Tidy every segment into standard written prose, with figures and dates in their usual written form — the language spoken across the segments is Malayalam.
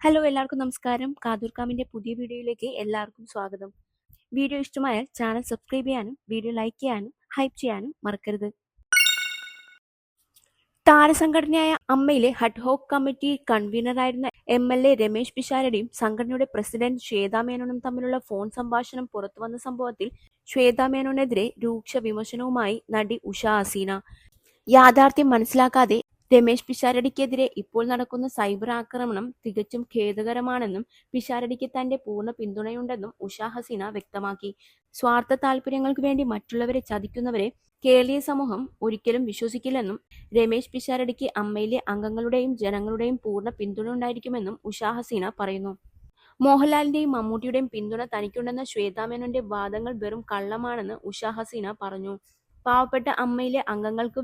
ഹലോ എല്ലാവർക്കും നമസ്കാരം. കാതൂർക്കാമിന്റെ പുതിയ വീഡിയോയിലേക്ക് എല്ലാവർക്കും സ്വാഗതം. വീഡിയോ ഇഷ്ടമായാൽ ചാനൽ സബ്സ്ക്രൈബ് ചെയ്യാനും വീഡിയോ ലൈക്ക് ചെയ്യാനും ഹൈപ്പ് ചെയ്യാനും മറക്കരുത്. താരസംഘടനയായ അമ്മയിലെ ഹഡ്ഹോക്ക് കമ്മിറ്റി കൺവീനറായിരുന്ന MLA രമേശ് പിഷാരടിയും സംഘടനയുടെ പ്രസിഡന്റ് ശ്വേതാ മേനോനും തമ്മിലുള്ള ഫോൺ സംഭാഷണം പുറത്തുവന്ന സംഭവത്തിൽ ശ്വേതാ മേനോനെതിരെ രൂക്ഷ വിമർശനവുമായി നടി ഉഷ ഹസീന. യാഥാർത്ഥ്യം മനസ്സിലാക്കാതെ രമേശ് പിഷാരടിക്കെതിരെ ഇപ്പോൾ നടക്കുന്ന സൈബർ ആക്രമണം തികച്ചും ഖേദകരമാണെന്നും പിഷാരടിക്ക് തന്റെ പൂർണ്ണ പിന്തുണയുണ്ടെന്നും ഉഷ ഹസീന വ്യക്തമാക്കി. സ്വാർത്ഥ താല്പര്യങ്ങൾക്ക് വേണ്ടി മറ്റുള്ളവരെ ചതിക്കുന്നവരെ കേരളീയ സമൂഹം ഒരിക്കലും വിശ്വസിക്കില്ലെന്നും രമേശ് പിഷാരടിക്ക് അമ്മയിലെ അംഗങ്ങളുടെയും ജനങ്ങളുടെയും പൂർണ്ണ പിന്തുണ ഉണ്ടായിരിക്കുമെന്നും ഉഷ ഹസീന പറയുന്നു. മോഹൻലാലിന്റെയും മമ്മൂട്ടിയുടെയും പിന്തുണ തനിക്കുണ്ടെന്ന ശ്വേതാ മേനോന്റെ വാദങ്ങൾ വെറും കള്ളമാണെന്ന് ഉഷ ഹസീന പറഞ്ഞു. പാവപ്പെട്ട അമ്മയിലെ അംഗങ്ങൾക്ക്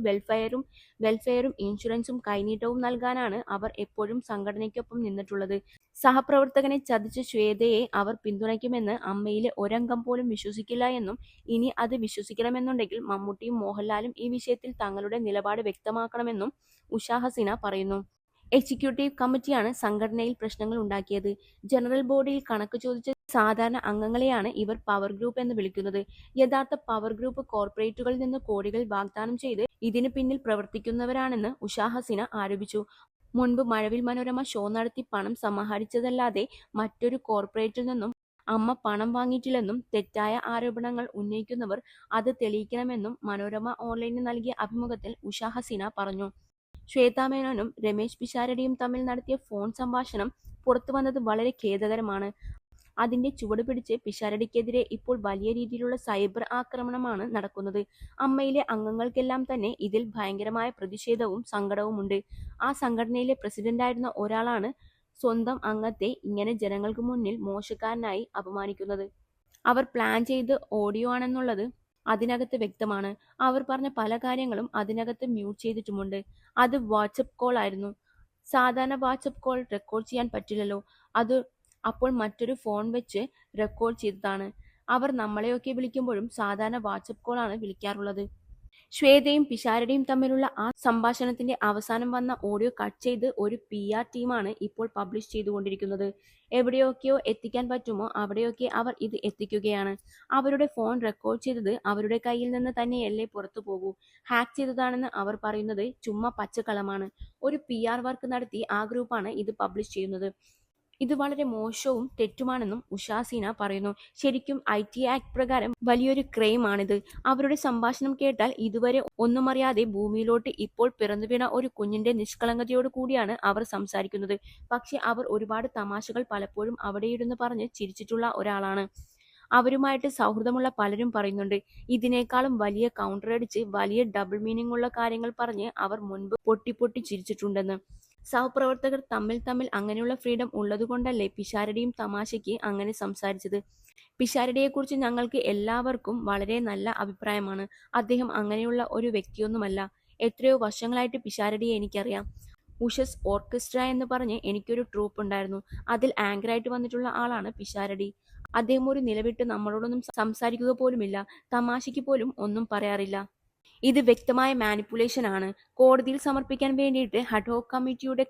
വെൽഫെയറും ഇൻഷുറൻസും കൈനീട്ടവും നൽകാനാണ് അവർ എപ്പോഴും സംഘടനയ്ക്കൊപ്പം നിന്നിട്ടുള്ളത്. സഹപ്രവർത്തകനെ ചതിച്ച ശ്വേതയെ അവർ പിന്തുണയ്ക്കുമെന്ന് അമ്മയിലെ ഒരംഗം പോലും വിശ്വസിക്കില്ല എന്നും ഇനി അത് വിശ്വസിക്കണമെന്നുണ്ടെങ്കിൽ മമ്മൂട്ടിയും മോഹൻലാലും ഈ വിഷയത്തിൽ തങ്ങളുടെ നിലപാട് വ്യക്തമാക്കണമെന്നും ഉഷ ഹസീന പറയുന്നു. എക്സിക്യൂട്ടീവ് കമ്മിറ്റിയാണ് സംഘടനയിൽ പ്രശ്നങ്ങൾ ഉണ്ടാക്കിയത്. ജനറൽ ബോഡിയിൽ കണക്ക് ചോദിച്ച സാധാരണ അംഗങ്ങളെയാണ് ഇവർ പവർ ഗ്രൂപ്പ് എന്ന് വിളിക്കുന്നത്. യഥാർത്ഥ പവർ ഗ്രൂപ്പ് കോർപ്പറേറ്റുകളിൽ നിന്ന് കോടികൾ വാഗ്ദാനം ചെയ്ത് ഇതിന് പിന്നിൽ പ്രവർത്തിക്കുന്നവരാണെന്ന് ഉഷ ഹസീന ആരോപിച്ചു. മുൻപ് മഴവിൽ മനോരമ ഷോ നടത്തി പണം സമാഹരിച്ചതല്ലാതെ മറ്റൊരു കോർപ്പറേറ്റിൽ നിന്നും അമ്മ പണം വാങ്ങിയിട്ടില്ലെന്നും തെറ്റായ ആരോപണങ്ങൾ ഉന്നയിക്കുന്നവർ അത് തെളിയിക്കണമെന്നും മനോരമ ഓൺലൈനിന് നൽകിയ അഭിമുഖത്തിൽ ഉഷ ഹസീന പറഞ്ഞു. ശ്വേതാ മേനോനും രമേശ് പിഷാരടിയും തമ്മിൽ നടത്തിയ ഫോൺ സംഭാഷണം പുറത്തുവന്നത് വളരെ ഖേദകരമാണ്. അതിന്റെ ചുവട് പിടിച്ച് പിഷാരടിക്കെതിരെ ഇപ്പോൾ വലിയ രീതിയിലുള്ള സൈബർ ആക്രമണമാണ് നടക്കുന്നത്. അമ്മയിലെ അംഗങ്ങൾക്കെല്ലാം തന്നെ ഇതിൽ ഭയങ്കരമായ പ്രതിഷേധവും സങ്കടവുമുണ്ട്. ആ സംഘടനയിലെ പ്രസിഡന്റായിരുന്ന ഒരാളാണ് സ്വന്തം അംഗത്തെ ഇങ്ങനെ ജനങ്ങൾക്ക് മുന്നിൽ മോശക്കാരനായി അപമാനിക്കുന്നത്. അവർ പ്ലാൻ ചെയ്ത് ഓഡിയോ ആണെന്നുള്ളത് അതിനകത്ത് വ്യക്തമാണ്. അവർ പറഞ്ഞ പല കാര്യങ്ങളും അതിനകത്ത് മ്യൂട്ട് ചെയ്തിട്ടുമുണ്ട്. അത് വാട്സപ്പ് കോൾ ആയിരുന്നു. സാധാരണ വാട്സപ്പ് കോൾ റെക്കോർഡ് ചെയ്യാൻ പറ്റില്ലല്ലോ. അത് അപ്പോൾ മറ്റൊരു ഫോൺ വെച്ച് റെക്കോർഡ് ചെയ്തതാണ്. അവർ നമ്മളെയൊക്കെ വിളിക്കുമ്പോഴും സാധാരണ വാട്സപ്പ് കോൾ ആണ് വിളിക്കാറുള്ളത്. ശ്വേതയും പിഷാരടിയും തമ്മിലുള്ള ആ സംഭാഷണത്തിന്റെ അവസാനം വന്ന ഓഡിയോ കട്ട് ചെയ്ത് ഒരു PR ടീമാണ് ഇപ്പോൾ പബ്ലിഷ് ചെയ്തുകൊണ്ടിരിക്കുന്നത്. എവിടെയൊക്കെയോ എത്തിക്കാൻ പറ്റുമോ അവിടെയൊക്കെ അവർ ഇത് എത്തിക്കുകയാണ്. അവരുടെ ഫോൺ റെക്കോർഡ് ചെയ്തത് അവരുടെ കയ്യിൽ നിന്ന് തന്നെയല്ലേ പുറത്തു പോകൂ. ഹാക്ക് ചെയ്തതാണെന്ന് അവർ പറയുന്നത് ചുമ്മാ പച്ചക്കള്ളമാണ്. ഒരു PR വർക്ക് നടത്തി ആ ഗ്രൂപ്പാണ് ഇത് പബ്ലിഷ് ചെയ്യുന്നത്. ഇത് വളരെ മോശവും തെറ്റുമാണെന്നും ഉഷ ഹസീന പറയുന്നു. ശരിക്കും IT ആക്ട് പ്രകാരം വലിയൊരു ക്രൈമാണിത്. അവരുടെ സംഭാഷണം കേട്ടാൽ ഇതുവരെ ഒന്നും അറിയാതെ ഭൂമിയിലോട്ട് ഇപ്പോൾ പിറന്നുവീണ ഒരു കുഞ്ഞിന്റെ നിഷ്കളങ്കതയോട് കൂടിയാണ് അവർ സംസാരിക്കുന്നത്. പക്ഷെ അവർ ഒരുപാട് തമാശകൾ പലപ്പോഴും അവിടെയിരുന്ന് പറഞ്ഞ് ചിരിച്ചിട്ടുള്ള ഒരാളാണ്. അവരുമായിട്ട് സൗഹൃദമുള്ള പലരും പറയുന്നുണ്ട്. ഇതിനേക്കാളും വലിയ കൗണ്ടറടിച്ച് വലിയ ഡബിൾ മീനിങ് ഉള്ള കാര്യങ്ങൾ പറഞ്ഞ് അവർ മുൻപ് പൊട്ടി ചിരിച്ചിട്ടുണ്ടെന്ന്. സഹപ്രവർത്തകർ തമ്മിൽ അങ്ങനെയുള്ള ഫ്രീഡം ഉള്ളതുകൊണ്ടല്ലേ പിഷാരടിയും തമാശയ്ക്ക് അങ്ങനെ സംസാരിച്ചത്. പിഷാരടിയെക്കുറിച്ച് ഞങ്ങൾക്ക് എല്ലാവർക്കും വളരെ നല്ല അഭിപ്രായമാണ്. അദ്ദേഹം അങ്ങനെയുള്ള ഒരു വ്യക്തിയൊന്നുമല്ല. എത്രയോ വർഷങ്ങളായിട്ട് പിഷാരടിയെ എനിക്കറിയാം. ഉഷസ് ഓർക്കസ്ട്ര എന്ന് പറഞ്ഞ് എനിക്കൊരു ട്രൂപ്പ് ഉണ്ടായിരുന്നു. അതിൽ ആങ്കറായിട്ട് വന്നിട്ടുള്ള ആളാണ് പിഷാരടി. അദ്ദേഹം ഒരു നിലവിട്ട് നമ്മളോടൊന്നും സംസാരിക്കുക പോലുമില്ല. തമാശയ്ക്ക് പോലും ഒന്നും പറയാറില്ല. ഇത് വ്യക്തമായ മാനിപ്പുലേഷൻ ആണ്. കോടതിയിൽ സമർപ്പിക്കാൻ വേണ്ടിയിട്ട് ഹഡ്ഹോക്ക് കമ്മിറ്റിയുടെ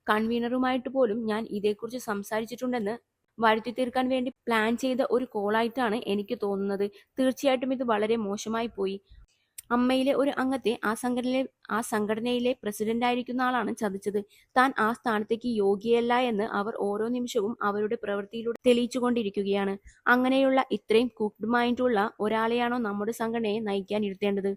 കൺവീനറുമായിട്ട് പോലും ഞാൻ ഇതേക്കുറിച്ച് സംസാരിച്ചിട്ടുണ്ടെന്ന് വരുത്തി തീർക്കാൻ വേണ്ടി പ്ലാൻ ചെയ്ത ഒരു കോളായിട്ടാണ് എനിക്ക് തോന്നുന്നത്. തീർച്ചയായിട്ടും ഇത് വളരെ മോശമായി പോയി. അമ്മയിലെ ഒരു അംഗത്തെ ആ സംഘടനയിലെ പ്രസിഡന്റായിരിക്കുന്ന ആളാണ് ചതിച്ചത്. താൻ ആ സ്ഥാനത്തേക്ക് യോഗ്യയല്ല എന്ന് അവർ ഓരോ നിമിഷവും അവരുടെ പ്രവൃത്തിയിലൂടെ തെളിയിച്ചുകൊണ്ടിരിക്കുകയാണ്. അങ്ങനെയുള്ള ഇത്രയും കുക്ക്ഡ് മൈൻഡുള്ള ഒരാളെയാണോ നമ്മുടെ സംഘടനയെ നയിക്കാൻ ഇരുത്തേണ്ടത്?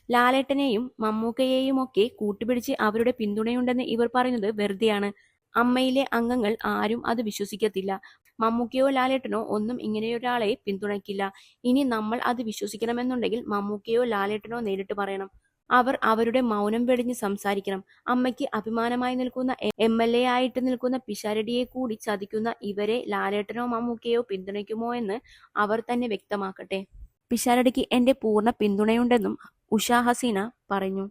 ലാലേട്ടനെയും മമ്മൂക്കയെയും ഒക്കെ കൂട്ടുപിടിച്ച് അവരുടെ പിന്തുണയുണ്ടെന്ന് ഇവർ പറയുന്നത് വെറുതെയാണ്. അമ്മയിലെ അംഗങ്ങൾ ആരും അത് വിശ്വസിക്കത്തില്ല. മമ്മൂക്കയോ ലാലേട്ടനോ ഒന്നും ഇങ്ങനെയൊരാളെ പിന്തുണയ്ക്കില്ല. ഇനി നമ്മൾ അത് വിശ്വസിക്കണമെന്നുണ്ടെങ്കിൽ മമ്മൂക്കയോ ലാലേട്ടനോ നേരിട്ട് പറയണം. അവർ അവരുടെ മൗനം വെടിഞ്ഞ് സംസാരിക്കണം. അമ്മയ്ക്ക് അഭിമാനമായി നിൽക്കുന്ന MLA ആയിട്ട് നിൽക്കുന്ന പിഷാരടിയെ കൂടി ചതിക്കുന്ന ഇവരെ ലാലേട്ടനോ മമ്മൂക്കയോ പിന്തുണയ്ക്കുമോ എന്ന് അവർ തന്നെ വ്യക്തമാക്കട്ടെ. പിഷാരടിക്ക് എന്റെ പൂർണ്ണ പിന്തുണയുണ്ടെന്നും ഉഷ ഹസീന പറഞ്ഞു.